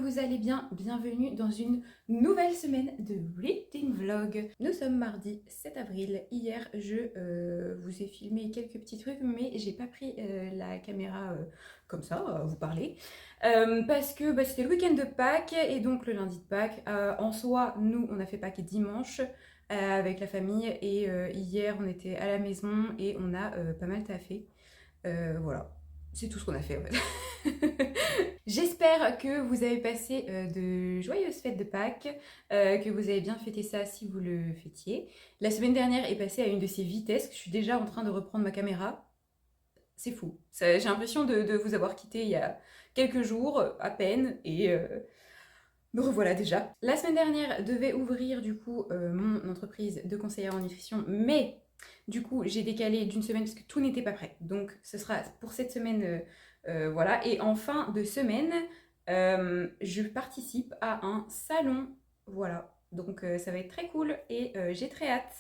vous allez bien? Bienvenue dans une nouvelle semaine de Reading Vlog. Nous sommes mardi 7 avril. Hier, je vous ai filmé quelques petits trucs, mais j'ai pas pris la caméra comme ça, à vous parler. Parce que c'était le week-end de Pâques et donc le lundi de Pâques. En soi, nous, on a fait Pâques dimanche avec la famille et hier, on était à la maison et on a pas mal taffé. Voilà, c'est tout ce qu'on a fait en fait. J'espère que vous avez passé de joyeuses fêtes de Pâques, que vous avez bien fêté ça si vous le fêtiez. La semaine dernière est passée à une de ces vitesses que je suis déjà en train de reprendre ma caméra. C'est fou. J'ai l'impression de vous avoir quitté il y a quelques jours à peine et me revoilà déjà. La semaine dernière devait ouvrir du coup mon entreprise de conseillère en nutrition, mais du coup j'ai décalé d'une semaine parce que tout n'était pas prêt. Donc ce sera pour cette semaine, voilà. Et en fin de semaine, je participe à un salon, voilà. Donc ça va être très cool et j'ai très hâte.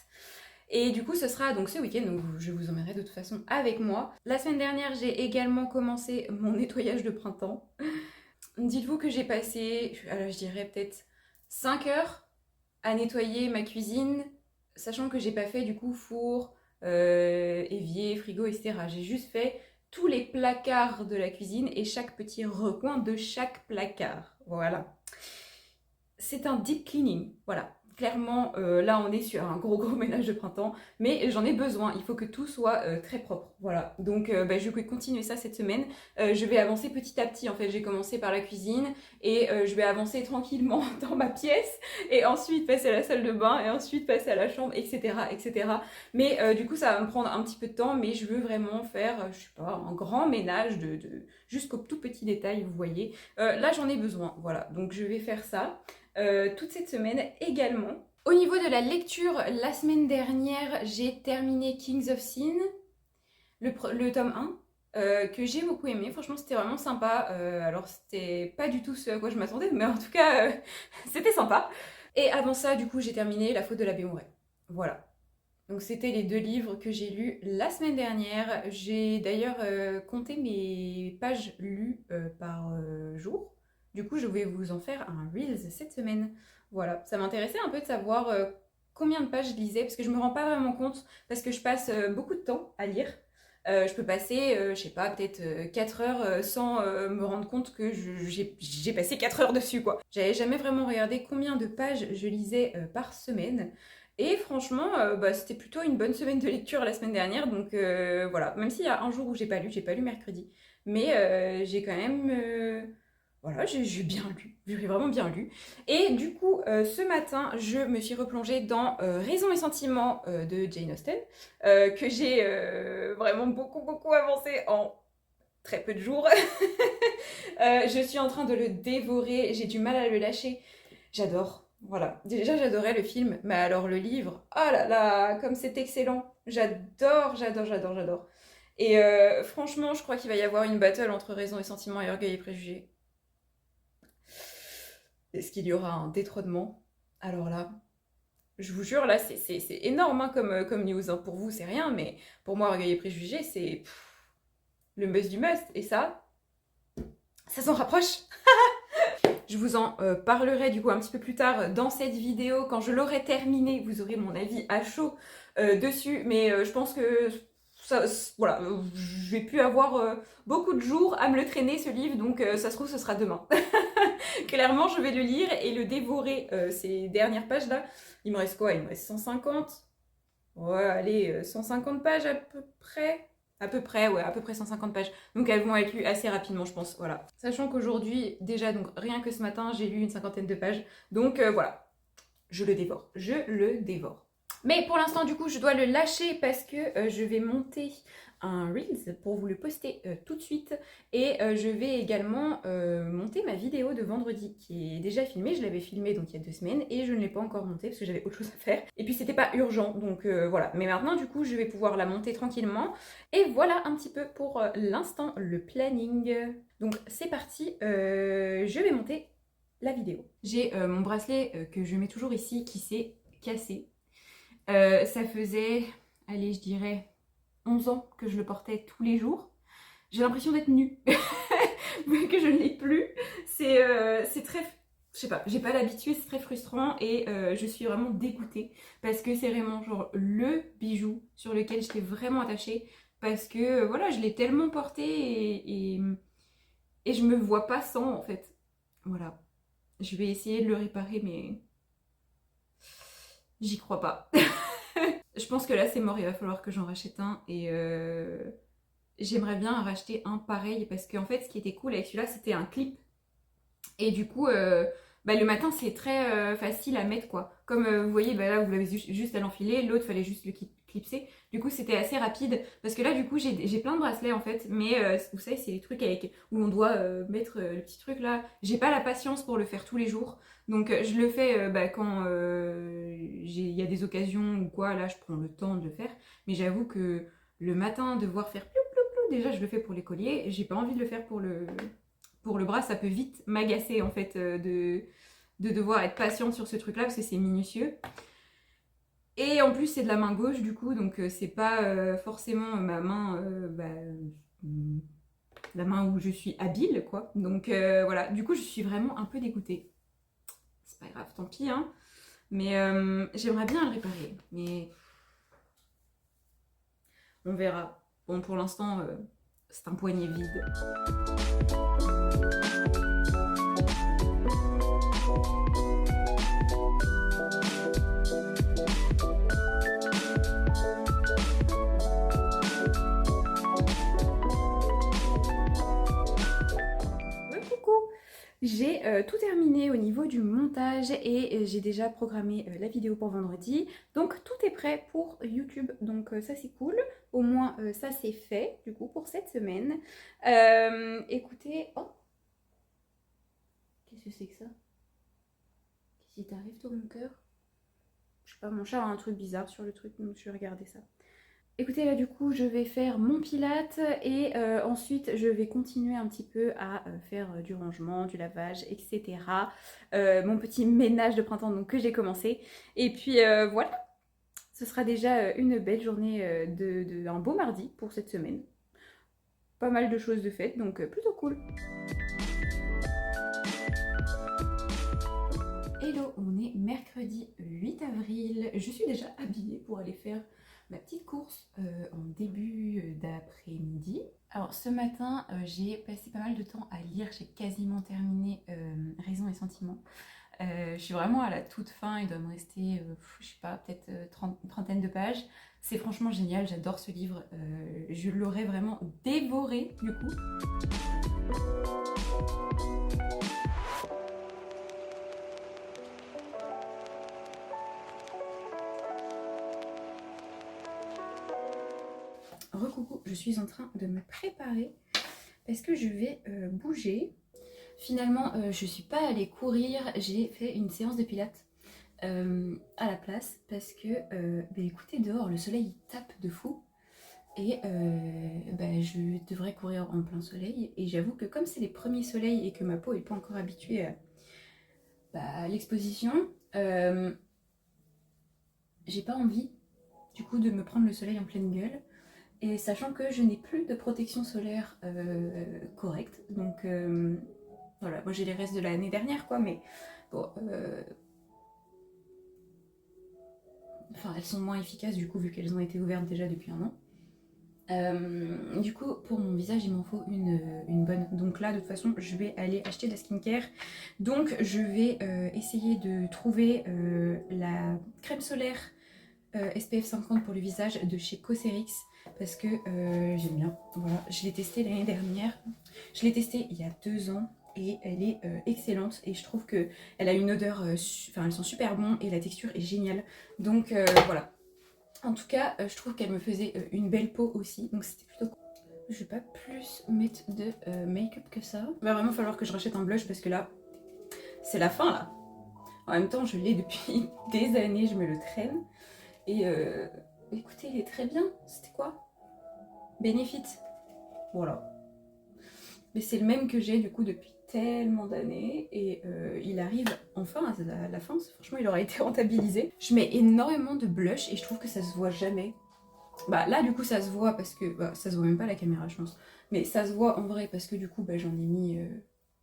Et du coup, ce sera donc ce week-end, donc je vous emmènerai de toute façon avec moi. La semaine dernière, j'ai également commencé mon nettoyage de printemps. Dites-vous que j'ai passé, je dirais peut-être 5 heures à nettoyer ma cuisine, sachant que j'ai pas fait du coup four, évier, frigo, etc. J'ai juste fait tous les placards de la cuisine et chaque petit recoin de chaque placard. Voilà. C'est un deep cleaning, voilà. Clairement, là on est sur un gros ménage de printemps, mais j'en ai besoin, il faut que tout soit très propre, voilà. Donc je vais continuer ça cette semaine, je vais avancer petit à petit, en fait j'ai commencé par la cuisine, et je vais avancer tranquillement dans ma pièce, et ensuite passer à la salle de bain, et ensuite passer à la chambre, etc. etc. Mais du coup ça va me prendre un petit peu de temps, mais je veux vraiment faire, je sais pas, un grand ménage jusqu'au tout petit détail, vous voyez. Là j'en ai besoin, voilà, donc je vais faire ça. Toute cette semaine également. Au niveau de la lecture, la semaine dernière, j'ai terminé Kings of Sin, le tome 1, que j'ai beaucoup aimé. Franchement, c'était vraiment sympa. Alors, c'était pas du tout ce à quoi je m'attendais, mais en tout cas, c'était sympa. Et avant ça, du coup, j'ai terminé La faute de l'abbé Mouret. Voilà. Donc, c'était les 2 livres que j'ai lus la semaine dernière. J'ai d'ailleurs compté mes pages lues par jour. Du coup, je vais vous en faire un Reels cette semaine. Voilà, ça m'intéressait un peu de savoir combien de pages je lisais, parce que je me rends pas vraiment compte, parce que je passe beaucoup de temps à lire. Je peux passer, je sais pas, peut-être 4 heures sans me rendre compte que j'ai passé 4 heures dessus, quoi. J'avais jamais vraiment regardé combien de pages je lisais par semaine. Et franchement, c'était plutôt une bonne semaine de lecture la semaine dernière, donc voilà. Même s'il y a un jour où j'ai pas lu mercredi. Mais j'ai quand même... voilà, j'ai bien lu, j'ai vraiment bien lu. Et du coup, ce matin, je me suis replongée dans Raison et Sentiments de Jane Austen, que j'ai vraiment beaucoup avancé en très peu de jours. Je suis en train de le dévorer, j'ai du mal à le lâcher. J'adore, voilà. Déjà, j'adorais le film, mais alors le livre, oh là là, comme c'est excellent. J'adore. Et franchement, je crois qu'il va y avoir une battle entre Raison et Sentiments et Orgueil et Préjugés. Est-ce qu'il y aura un détrônement? Alors là, je vous jure, là, c'est énorme hein, comme news. Hein. Pour vous, c'est rien, mais pour moi, Orgueil et Préjugés, c'est le must du must. Et ça s'en rapproche. Je vous en parlerai du coup un petit peu plus tard dans cette vidéo. Quand je l'aurai terminé, vous aurez mon avis à chaud dessus. Mais je pense que ça, voilà, je vais plus avoir beaucoup de jours à me le traîner ce livre. Donc ça se trouve, ce sera demain. Clairement, je vais le lire et le dévorer ces dernières pages-là. Il me reste quoi? Il me reste 150. Ouais, allez, 150 pages à peu près. À peu près, ouais, à peu près 150 pages. Donc elles vont être lues assez rapidement, je pense, voilà. Sachant qu'aujourd'hui, déjà, donc rien que ce matin, j'ai lu une 50aine de pages. Donc voilà, je le dévore. Je le dévore. Mais pour l'instant, du coup, je dois le lâcher parce que je vais monter un Reels pour vous le poster tout de suite. Et je vais également monter ma vidéo de vendredi qui est déjà filmée. Je l'avais filmée donc il y a 2 semaines et je ne l'ai pas encore montée parce que j'avais autre chose à faire. Et puis c'était pas urgent, donc voilà. Mais maintenant, du coup, je vais pouvoir la monter tranquillement. Et voilà un petit peu pour l'instant le planning. Donc c'est parti, je vais monter la vidéo. J'ai mon bracelet que je mets toujours ici qui s'est cassé. Ça faisait, allez, je dirais 11 ans que je le portais tous les jours. J'ai l'impression d'être nue, vu que je ne l'ai plus. C'est très... Je sais pas, j'ai pas l'habitude, c'est très frustrant et je suis vraiment dégoûtée parce que c'est vraiment genre le bijou sur lequel j'étais vraiment attachée parce que voilà, je l'ai tellement porté et je me vois pas sans en fait. Voilà, je vais essayer de le réparer mais j'y crois pas. Je pense que là c'est mort, il va falloir que j'en rachète un et j'aimerais bien en racheter un pareil parce qu'en fait ce qui était cool avec celui-là c'était un clip. Et du coup, bah, le matin, c'est très facile à mettre, quoi. Comme vous voyez, bah, là, vous l'avez juste à l'enfiler, l'autre, fallait juste le clipser. Du coup, c'était assez rapide. Parce que là, du coup, j'ai plein de bracelets, en fait. Mais vous savez, c'est les trucs avec, où on doit mettre le petit truc, là. J'ai pas la patience pour le faire tous les jours. Donc, je le fais bah, quand il y a des occasions ou quoi. Là, je prends le temps de le faire. Mais j'avoue que le matin, devoir faire plou, plou, plou, déjà, je le fais pour les colliers. J'ai pas envie de le faire pour le bras, ça peut vite m'agacer en fait de devoir être patiente sur ce truc là parce que c'est minutieux. Et en plus c'est de la main gauche du coup, donc c'est pas forcément ma main, la main où je suis habile quoi. Donc voilà, du coup je suis vraiment un peu dégoûtée. C'est pas grave, tant pis hein. Mais j'aimerais bien le réparer. Mais on verra. Bon pour l'instant c'est un poignet vide. Coucou. J'ai tout terminé au niveau du montage et j'ai déjà programmé la vidéo pour vendredi. Donc tout est prêt pour YouTube. Donc ça c'est cool. Au moins ça c'est fait du coup pour cette semaine. Écoutez... Oh, qu'est-ce que c'est que ça? Qu'est-ce qui t'arrive toi mon cœur? Je sais pas, mon chat a un truc bizarre sur le truc donc je vais regarder ça. Écoutez, là du coup, je vais faire mon pilate et ensuite je vais continuer un petit peu à faire du rangement, du lavage, etc. Mon petit ménage de printemps donc, que j'ai commencé. Et puis voilà, ce sera déjà une belle journée, un beau mardi pour cette semaine. Pas mal de choses de faites, donc plutôt cool. Hello, on est mercredi 8 avril. Je suis déjà habillée pour aller faire ma petite course en début d'après-midi. Alors ce matin, j'ai passé pas mal de temps à lire. J'ai quasiment terminé Raison et Sentiments. Je suis vraiment à la toute fin. Il doit me rester, je sais pas, peut-être une trentaine de pages. C'est franchement génial, j'adore ce livre. Je l'aurais vraiment dévoré du coup. Recoucou, je suis en train de me préparer parce que je vais bouger. Finalement, je suis pas allée courir, j'ai fait une séance de pilates à la place parce que, écoutez, dehors, le soleil il tape de fou et je devrais courir en plein soleil. Et j'avoue que comme c'est les premiers soleils et que ma peau n'est pas encore habituée à l'exposition, j'ai pas envie du coup de me prendre le soleil en pleine gueule. Et sachant que je n'ai plus de protection solaire correcte, donc voilà, moi j'ai les restes de l'année dernière quoi, mais bon, enfin elles sont moins efficaces du coup vu qu'elles ont été ouvertes déjà depuis un an. Du coup pour mon visage il m'en faut une bonne, donc là de toute façon je vais aller acheter de la skincare, donc je vais essayer de trouver la crème solaire SPF 50 pour le visage de chez Cosrx parce que j'aime bien. Voilà, je l'ai testé l'année dernière. Je l'ai testé il y a 2 ans et elle est excellente et je trouve que elle a une odeur, enfin elles sont super bons et la texture est géniale. Donc voilà. En tout cas, je trouve qu'elle me faisait une belle peau aussi, donc c'était plutôt cool. Je vais pas plus mettre de make-up que ça. Il va vraiment falloir que je rachète un blush parce que là, c'est la fin là. En même temps, je l'ai depuis des années, je me le traîne. Et écoutez, il est très bien. C'était quoi? Benefit. Voilà. Mais c'est le même que j'ai du coup depuis tellement d'années. Et il arrive enfin à la fin. Franchement, il aura été rentabilisé. Je mets énormément de blush et je trouve que ça se voit jamais. Bah là, du coup, ça se voit parce que... Bah, ça se voit même pas à la caméra, je pense. Mais ça se voit en vrai parce que du coup, bah, j'en ai mis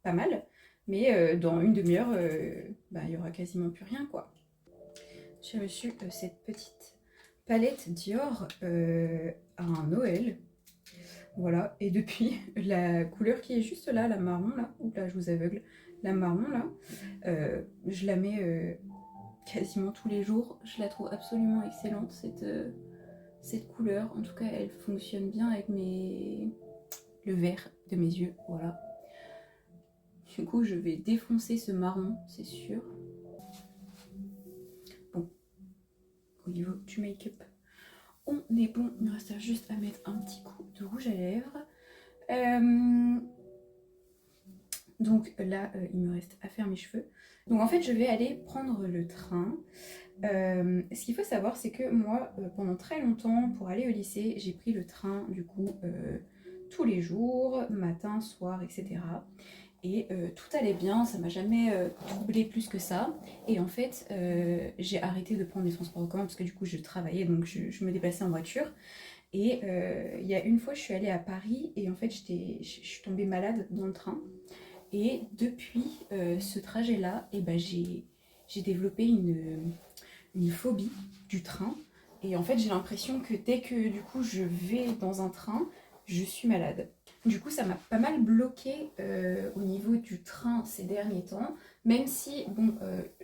pas mal. Mais dans une demi-heure, bah, il y aura quasiment plus rien, quoi. J'ai reçu cette petite palette Dior à un Noël. Voilà, et depuis, la couleur qui est juste là, la marron là, oups là je vous aveugle, la marron là, je la mets quasiment tous les jours. Je la trouve absolument excellente cette couleur. En tout cas, elle fonctionne bien avec le vert de mes yeux, voilà. Du coup, je vais défoncer ce marron, c'est sûr. Bon, au niveau du make-up, on est bon. Il me reste juste à mettre un petit coup de rouge à lèvres. Donc là, il me reste à faire mes cheveux. Donc en fait, je vais aller prendre le train. Ce qu'il faut savoir, c'est que moi, pendant très longtemps, pour aller au lycée, j'ai pris le train, du coup, tous les jours, matin, soir, etc. Et tout allait bien, ça m'a jamais troublé plus que ça. Et en fait, j'ai arrêté de prendre les transports en commun parce que du coup, je travaillais, donc je me déplaçais en voiture. Et il y a une fois, je suis allée à Paris et en fait, je suis tombée malade dans le train. Et depuis ce trajet-là, eh ben, j'ai développé une phobie du train. Et en fait, j'ai l'impression que dès que du coup je vais dans un train, je suis malade. Du coup, ça m'a pas mal bloqué au niveau du train ces derniers temps, même si, bon,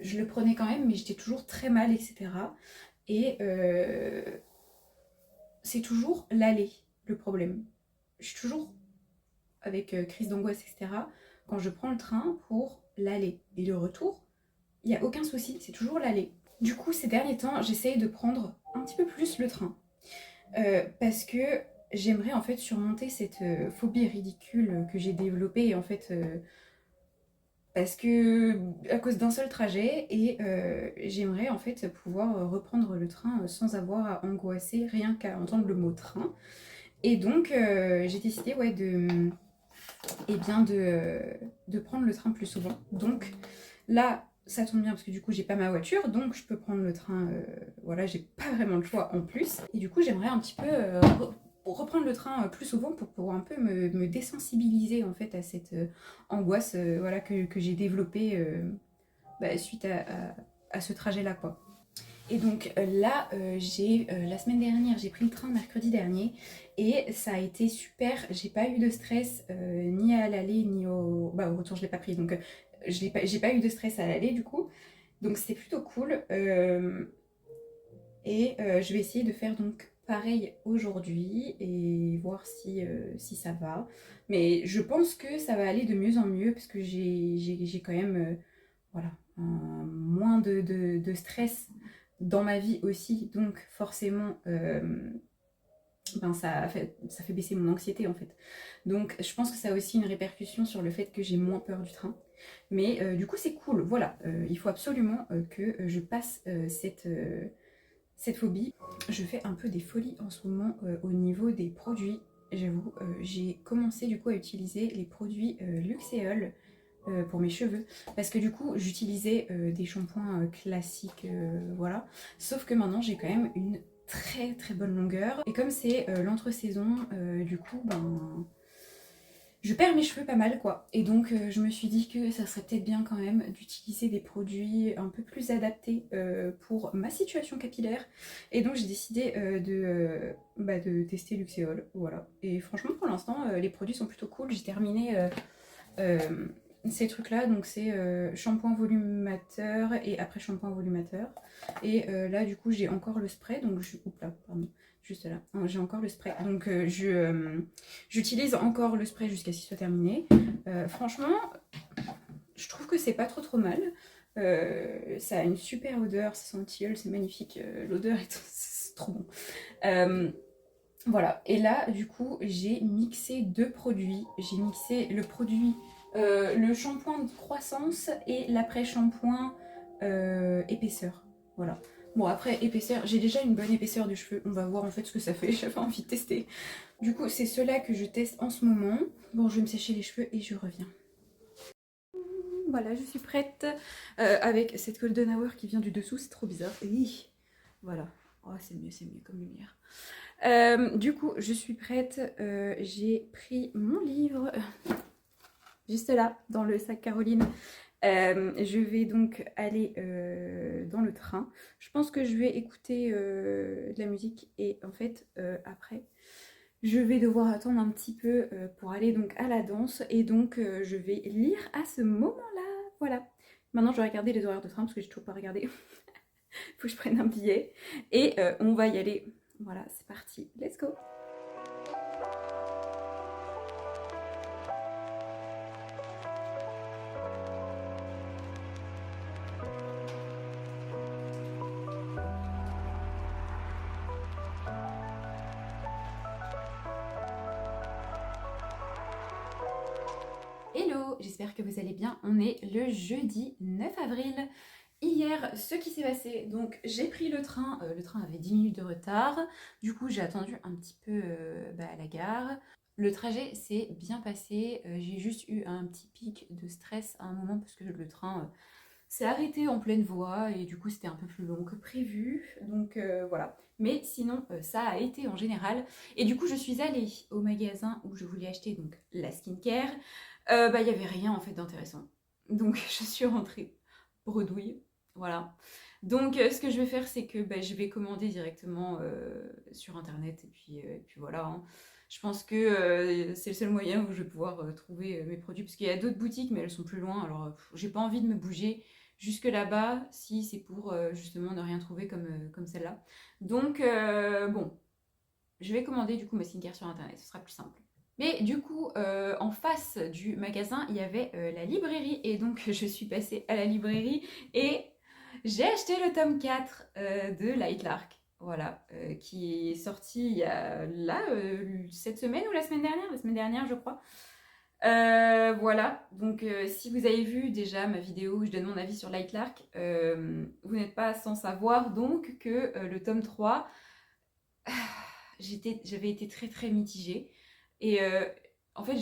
je le prenais quand même, mais j'étais toujours très mal, etc. Et c'est toujours l'aller, le problème. Je suis toujours avec crise d'angoisse, etc. Quand je prends le train pour l'aller. Et le retour, il n'y a aucun souci, c'est toujours l'aller. Du coup, ces derniers temps, j'essaye de prendre un petit peu plus le train. Parce que j'aimerais en fait surmonter cette phobie ridicule que j'ai développée en fait parce que à cause d'un seul trajet et j'aimerais en fait pouvoir reprendre le train sans avoir à angoisser rien qu'à entendre le mot train. Et donc j'ai décidé ouais eh bien de prendre le train plus souvent. Donc là, ça tombe bien parce que du coup, j'ai pas ma voiture, donc je peux prendre le train. Voilà, j'ai pas vraiment le choix en plus. Et du coup, j'aimerais un petit peu reprendre le train plus souvent pour un peu me désensibiliser en fait à cette angoisse voilà, que j'ai développée bah, suite à ce trajet-là, quoi. Et donc là, la semaine dernière, j'ai pris le train mercredi dernier et ça a été super. J'ai pas eu de stress ni à l'aller ni au retour, je l'ai pas pris. Donc j'ai pas eu de stress à l'aller du coup. Donc c'était plutôt cool. Et je vais essayer de faire donc pareil aujourd'hui et voir si ça va. Mais je pense que ça va aller de mieux en mieux parce que j'ai quand même voilà, moins de stress dans ma vie aussi. Donc forcément, ben ça fait baisser mon anxiété en fait. Donc je pense que ça a aussi une répercussion sur le fait que j'ai moins peur du train. Mais du coup c'est cool, voilà. Il faut absolument que je passe cette phobie. Je fais un peu des folies en ce moment au niveau des produits. J'avoue, j'ai commencé du coup à utiliser les produits Luxéol pour mes cheveux parce que du coup j'utilisais des shampoings classiques voilà, sauf que maintenant j'ai quand même une très très bonne longueur et comme c'est l'entre-saison du coup ben je perds mes cheveux pas mal quoi et donc je me suis dit que ça serait peut-être bien quand même d'utiliser des produits un peu plus adaptés pour ma situation capillaire et donc j'ai décidé de tester Luxéol, voilà, et franchement pour l'instant les produits sont plutôt cool. J'ai terminé euh, ces trucs là, donc c'est shampoing volumateur et après shampoing volumateur et là du coup j'ai encore le spray donc oups là pardon, juste là j'ai encore le spray donc j'utilise encore le spray jusqu'à ce qu'il soit terminé. Franchement je trouve que c'est pas trop mal. Ça a une super odeur, ça sent le tilleul, c'est magnifique, l'odeur c'est trop bon. Voilà, et là du coup j'ai mixé deux produits. J'ai mixé le produit, le shampoing de croissance et l'après-shampoing épaisseur. Voilà. Bon après épaisseur, j'ai déjà une bonne épaisseur de cheveux, on va voir en fait ce que ça fait, j'avais envie de tester. Du coup c'est ceux-là que je teste en ce moment. Bon je vais me sécher les cheveux et je reviens. Voilà, je suis prête avec cette golden hour qui vient du dessous, c'est trop bizarre. Voilà, oh, c'est mieux comme lumière. Du coup, je suis prête. J'ai pris mon livre. juste là, dans le sac Caroline. Je vais donc aller dans le train. Je pense que je vais écouter de la musique et en fait après je vais devoir attendre un petit peu pour aller donc à la danse et donc je vais lire à ce moment-là. Voilà. Maintenant je vais regarder les horaires de train parce que j'ai toujours pas regardé. Faut que je prenne un billet et on va y aller. Voilà, c'est parti. Let's go. Hello, j'espère que vous allez bien. On est le jeudi 9 avril. Hier, ce qui s'est passé, donc j'ai pris le train avait 10 minutes de retard, du coup j'ai attendu un petit peu à la gare. Le trajet s'est bien passé, j'ai juste eu un petit pic de stress à un moment parce que le train s'est arrêté en pleine voie et du coup c'était un peu plus long que prévu, donc voilà. Mais sinon ça a été en général. Et du coup je suis allée au magasin où je voulais acheter donc la skincare. Il n'y avait rien en fait d'intéressant. Donc je suis rentrée bredouille. Voilà. Donc ce que je vais faire, c'est que je vais commander directement sur internet et puis voilà, hein. Je pense que c'est le seul moyen où je vais pouvoir trouver mes produits parce qu'il y a d'autres boutiques mais elles sont plus loin. Alors j'ai pas envie de me bouger jusque là-bas si c'est pour justement ne rien trouver comme celle-là. Donc bon, je vais commander du coup ma skincare sur internet, ce sera plus simple. Mais du coup, en face du magasin, il y avait la librairie. Et donc, je suis passée à la librairie et j'ai acheté le tome 4 de Light Lark. Voilà, qui est sorti il y a là, cette semaine ou la semaine dernière, je crois. Voilà, donc si vous avez vu déjà ma vidéo où je donne mon avis sur Light Lark, vous n'êtes pas sans savoir donc que le tome 3 j'avais été très très mitigée. Et en fait,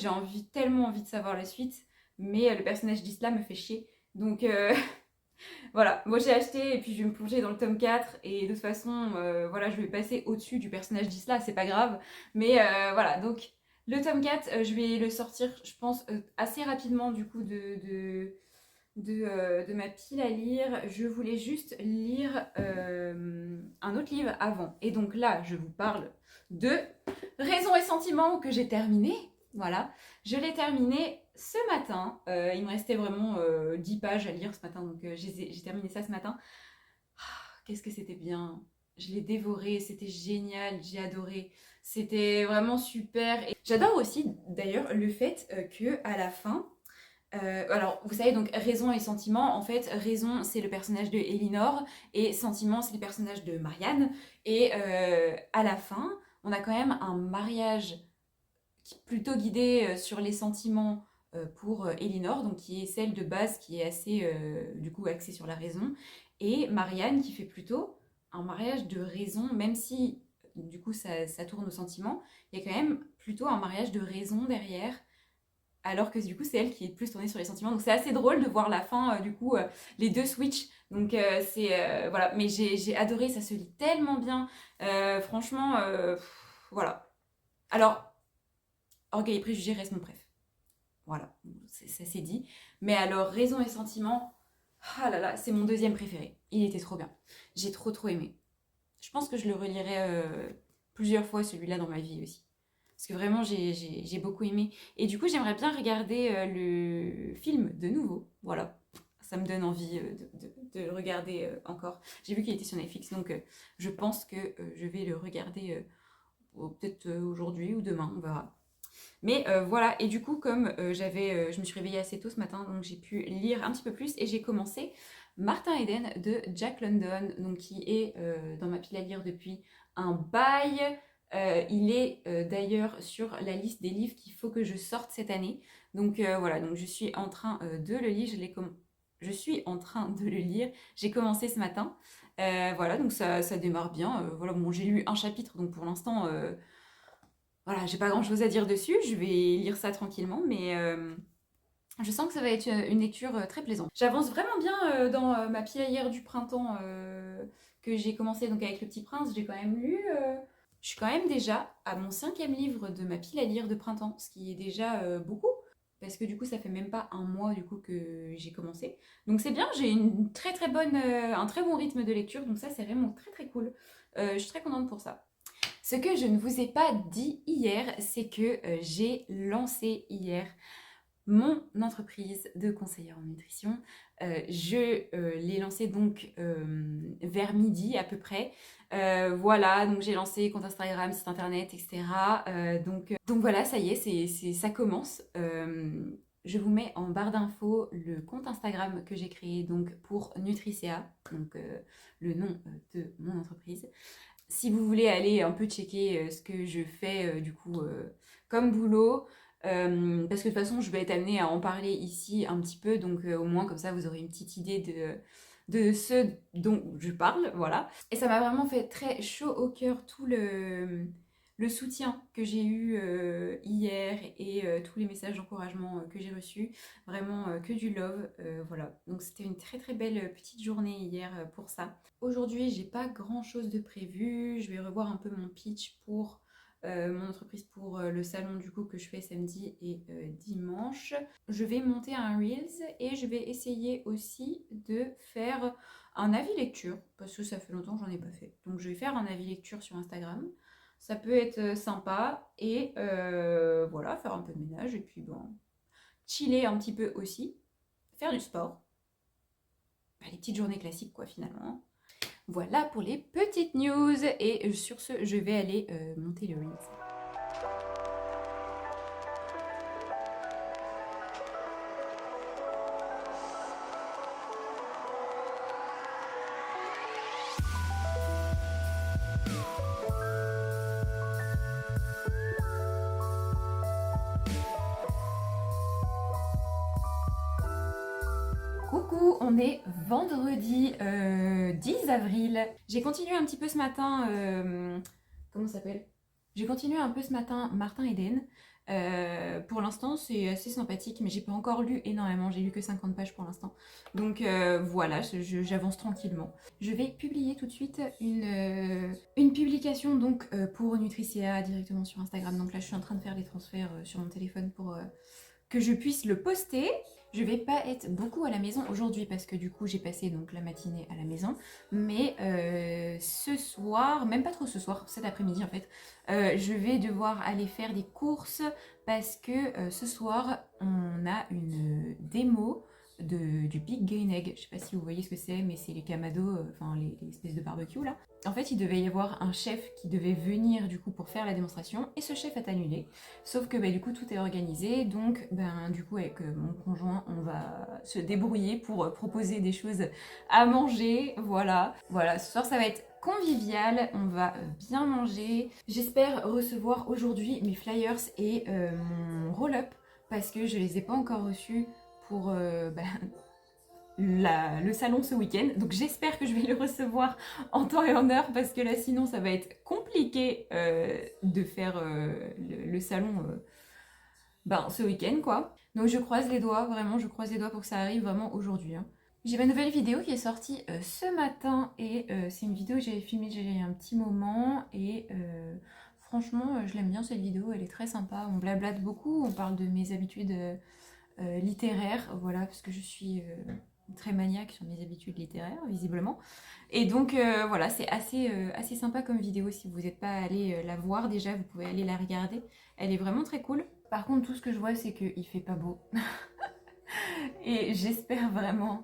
tellement envie de savoir la suite, mais le personnage d'Isla me fait chier. Donc voilà, moi j'ai acheté et puis je vais me plonger dans le tome 4 et de toute façon, voilà, je vais passer au-dessus du personnage d'Isla, c'est pas grave. Mais voilà, donc le tome 4, je vais le sortir, je pense, assez rapidement du coup de ma pile à lire. Je voulais juste lire un autre livre avant. Et donc là, je vous parle de Raison et Sentiments que j'ai terminé. Voilà, je l'ai terminé ce matin. Il me restait vraiment 10 pages à lire ce matin, donc j'ai terminé ça ce matin. Ah, qu'est-ce que c'était bien. Je l'ai dévoré, c'était génial, j'ai adoré. C'était vraiment super. Et j'adore aussi d'ailleurs le fait que à la fin, alors, vous savez, donc raison et sentiment, en fait, raison c'est le personnage de Elinor et sentiment c'est le personnage de Marianne. Et à la fin, on a quand même un mariage plutôt guidé sur les sentiments pour Elinor, donc qui est celle de base qui est assez, du coup, axée sur la raison, et Marianne qui fait plutôt un mariage de raison, même si du coup ça tourne au sentiment, il y a quand même plutôt un mariage de raison derrière alors que du coup c'est elle qui est plus tournée sur les sentiments. Donc c'est assez drôle de voir la fin, du coup, les deux switch. Donc voilà, mais j'ai adoré, ça se lit tellement bien. Franchement, voilà. Alors, Orgueil et Préjugés reste mon préf. Voilà, ça c'est dit. Mais alors, Raison et Sentiments, ah là là, c'est mon deuxième préféré. Il était trop bien. J'ai trop trop aimé. Je pense que je le relirai plusieurs fois celui-là dans ma vie aussi. Parce que vraiment, j'ai beaucoup aimé. Et du coup, j'aimerais bien regarder le film de nouveau. Voilà. Ça me donne envie de le regarder encore. J'ai vu qu'il était sur Netflix, donc je pense que je vais le regarder peut-être aujourd'hui ou demain, on verra. Mais voilà, et du coup, comme je me suis réveillée assez tôt ce matin, donc j'ai pu lire un petit peu plus et j'ai commencé Martin Eden de Jack London, donc qui est dans ma pile à lire depuis un bail. Il est d'ailleurs sur la liste des livres qu'il faut que je sorte cette année. Donc voilà, donc je suis en train de le lire. Je suis en train de le lire. J'ai commencé ce matin. Voilà, donc ça démarre bien. Voilà, bon, j'ai lu un chapitre, donc pour l'instant, voilà, j'ai pas grand chose à dire dessus. Je vais lire ça tranquillement, mais je sens que ça va être une lecture très plaisante. J'avance vraiment bien dans ma pile à lire du printemps que j'ai commencé donc avec Le Petit Prince. J'ai quand même lu. Je suis quand même déjà à mon 5e livre de ma pile à lire de printemps, ce qui est déjà beaucoup. parce que du coup ça fait même pas un mois du coup que j'ai commencé. Donc c'est bien, j'ai une très très bonne, un très bon rythme de lecture, donc ça c'est vraiment très très cool. Je suis très contente pour ça. Ce que je ne vous ai pas dit hier, c'est que j'ai lancé hier mon entreprise de conseillère en nutrition. Je l'ai lancée donc vers midi à peu près. Voilà, donc j'ai lancé compte Instagram, site internet, etc. Donc voilà, ça y est, ça commence. Je vous mets en barre d'infos le compte Instagram que j'ai créé donc pour Nutricea, donc le nom de mon entreprise. Si vous voulez aller un peu checker ce que je fais du coup comme boulot, parce que de toute façon je vais être amenée à en parler ici un petit peu, donc au moins comme ça vous aurez une petite idée de ce dont je parle, voilà. Et ça m'a vraiment fait très chaud au cœur tout le soutien que j'ai eu hier et tous les messages d'encouragement que j'ai reçus. Vraiment que du love, voilà. Donc c'était une très très belle petite journée hier pour ça. Aujourd'hui, j'ai pas grand chose de prévu. Je vais revoir un peu mon pitch pour mon entreprise pour le salon du coup que je fais samedi et dimanche. Je vais monter un Reels et je vais essayer aussi de faire un avis lecture parce que ça fait longtemps que j'en ai pas fait. Donc je vais faire un avis lecture sur Instagram. Ça peut être sympa et voilà, faire un peu de ménage et puis bon, chiller un petit peu aussi, faire du sport. Bah, les petites journées classiques quoi finalement. Voilà pour les petites news et sur ce, je vais aller monter le Reels. Coucou, on est vendredi 10 avril. J'ai continué un petit peu ce matin, comment ça s'appelle? J'ai continué un peu ce matin Martin Eden. Pour l'instant, c'est assez sympathique, mais j'ai pas encore lu énormément. J'ai lu que 50 pages pour l'instant. Donc voilà, j'avance tranquillement. Je vais publier tout de suite une publication donc pour Nutricea directement sur Instagram. Donc là, je suis en train de faire les transferts sur mon téléphone pour que je puisse le poster. Je vais pas être beaucoup à la maison aujourd'hui parce que du coup j'ai passé donc la matinée à la maison, mais ce soir, même pas trop ce soir, cet après-midi en fait, je vais devoir aller faire des courses parce que ce soir on a une démo du Big Green Egg. Je sais pas si vous voyez ce que c'est, mais c'est les camados, enfin les espèces de barbecue là. En fait, il devait y avoir un chef qui devait venir du coup pour faire la démonstration et ce chef est annulé. Sauf que bah, du coup tout est organisé, donc ben, du coup avec mon conjoint on va se débrouiller pour proposer des choses à manger, voilà. Voilà, ce soir ça va être convivial, on va bien manger. J'espère recevoir aujourd'hui mes flyers et mon roll-up parce que je les ai pas encore reçus pour le salon ce week-end. Donc j'espère que je vais le recevoir en temps et en heure parce que là sinon ça va être compliqué de faire le salon ce week-end quoi. Donc je croise les doigts, vraiment je croise les doigts pour que ça arrive vraiment aujourd'hui. Hein. J'ai ma nouvelle vidéo qui est sortie ce matin et c'est une vidéo que j'avais filmée il y a un petit moment et franchement je l'aime bien cette vidéo, elle est très sympa. On blablate beaucoup, on parle de mes habitudes littéraires, voilà, parce que je suis très maniaque sur mes habitudes littéraires visiblement. Et donc voilà, c'est assez sympa comme vidéo. Si vous n'êtes pas allé la voir déjà, vous pouvez aller la regarder. Elle est vraiment très cool. Par contre, tout ce que je vois, c'est qu'il fait pas beau. Et j'espère vraiment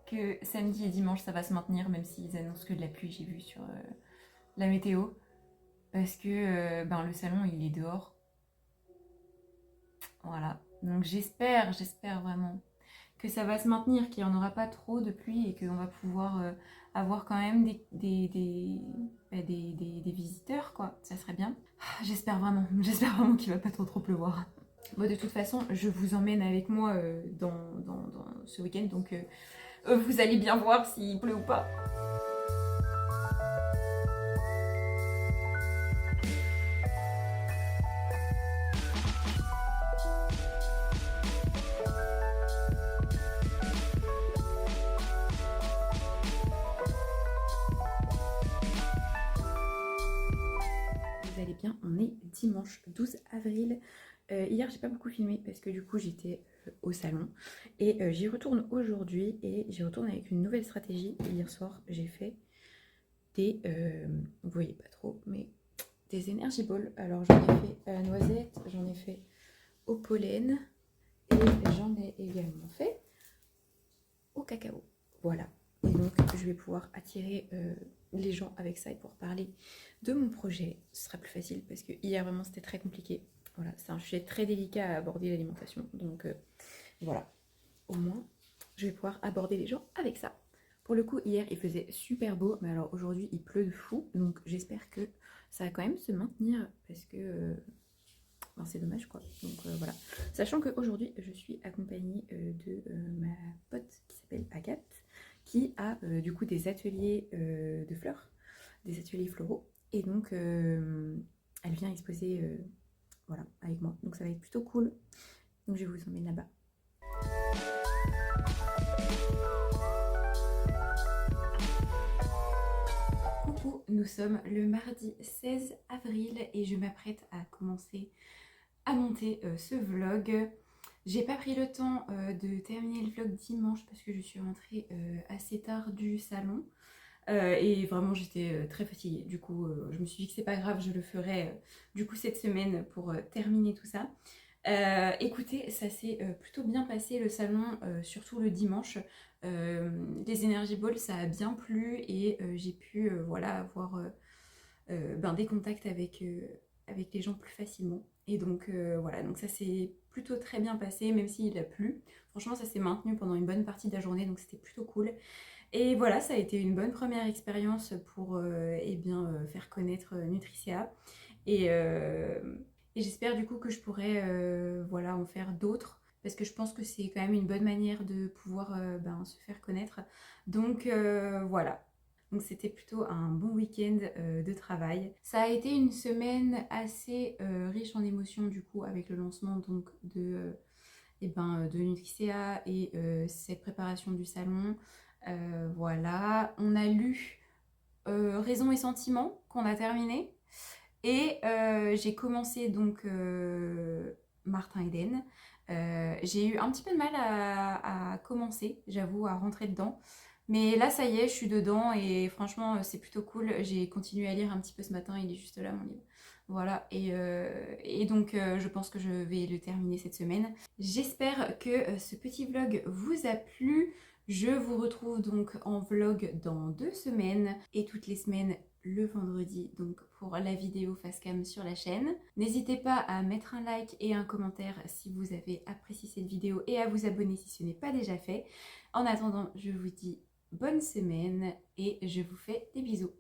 que samedi et dimanche, ça va se maintenir, même s'ils annoncent que de la pluie, j'ai vu sur la météo. Parce que le salon, il est dehors. Voilà. Donc j'espère vraiment que ça va se maintenir, qu'il n'y en aura pas trop de pluie et qu'on va pouvoir avoir quand même des visiteurs, quoi. Ça serait bien. J'espère vraiment qu'il va pas trop pleuvoir. Bon, de toute façon, je vous emmène avec moi dans ce week-end, donc vous allez bien voir s'il pleut ou pas. Vous allez bien, on est dimanche 12 avril. Hier, j'ai pas beaucoup filmé parce que du coup, j'étais au salon et j'y retourne aujourd'hui et j'y retourne avec une nouvelle stratégie. Hier soir, j'ai fait des, vous voyez pas trop, mais des Energy Balls. Alors, j'en ai fait à la noisette, j'en ai fait au pollen et j'en ai également fait au cacao. Voilà. Et donc, je vais pouvoir attirer les gens avec ça et pouvoir parler de mon projet. Ce sera plus facile parce que hier, vraiment, c'était très compliqué. Voilà, c'est un sujet très délicat à aborder l'alimentation. Donc, voilà. Au moins, je vais pouvoir aborder les gens avec ça. Pour le coup, hier, il faisait super beau. Mais alors, aujourd'hui, il pleut de fou. Donc, j'espère que ça va quand même se maintenir parce que ben, c'est dommage quoi. Donc voilà. Sachant qu'aujourd'hui je suis accompagnée de ma pote qui s'appelle Agathe, qui a du coup des ateliers de fleurs, des ateliers floraux. Et donc elle vient exposer voilà, avec moi. Donc ça va être plutôt cool. Donc je vous emmène là-bas. Coucou, nous sommes le mardi 16 avril et je m'apprête à commencer à monter ce vlog. J'ai pas pris le temps de terminer le vlog dimanche parce que je suis rentrée assez tard du salon et vraiment j'étais très fatiguée. Du coup, je me suis dit que c'est pas grave, je le ferai du coup cette semaine pour terminer tout ça. Écoutez, ça s'est plutôt bien passé le salon, surtout le dimanche. Les Energy Balls, ça a bien plu et j'ai pu voilà, avoir ben, des contacts avec les gens plus facilement. Et donc voilà, donc ça s'est plutôt très bien passé, même s'il a plu. Franchement, ça s'est maintenu pendant une bonne partie de la journée, donc c'était plutôt cool. Et voilà, ça a été une bonne première expérience pour eh bien, faire connaître Nutricea. Et, euh, et j'espère du coup que je pourrai voilà, en faire d'autres. Parce que je pense que c'est quand même une bonne manière de pouvoir ben, se faire connaître. Donc voilà, donc c'était plutôt un bon week-end de travail. Ça a été une semaine assez riche en émotions du coup avec le lancement donc eh ben, de Nutricea et cette préparation du salon. Voilà, on a lu Raison et Sentiments qu'on a terminé et j'ai commencé donc Martin Eden. J'ai eu un petit peu de mal à commencer, j'avoue, à rentrer dedans. Mais là, ça y est, je suis dedans et franchement, c'est plutôt cool. J'ai continué à lire un petit peu ce matin, il est juste là, mon livre. Voilà, et donc je pense que je vais le terminer cette semaine. J'espère que ce petit vlog vous a plu. Je vous retrouve donc en vlog dans 2 semaines et toutes les semaines le vendredi donc pour la vidéo Facecam sur la chaîne. N'hésitez pas à mettre un like et un commentaire si vous avez apprécié cette vidéo et à vous abonner si ce n'est pas déjà fait. En attendant, je vous dis bonne semaine et je vous fais des bisous.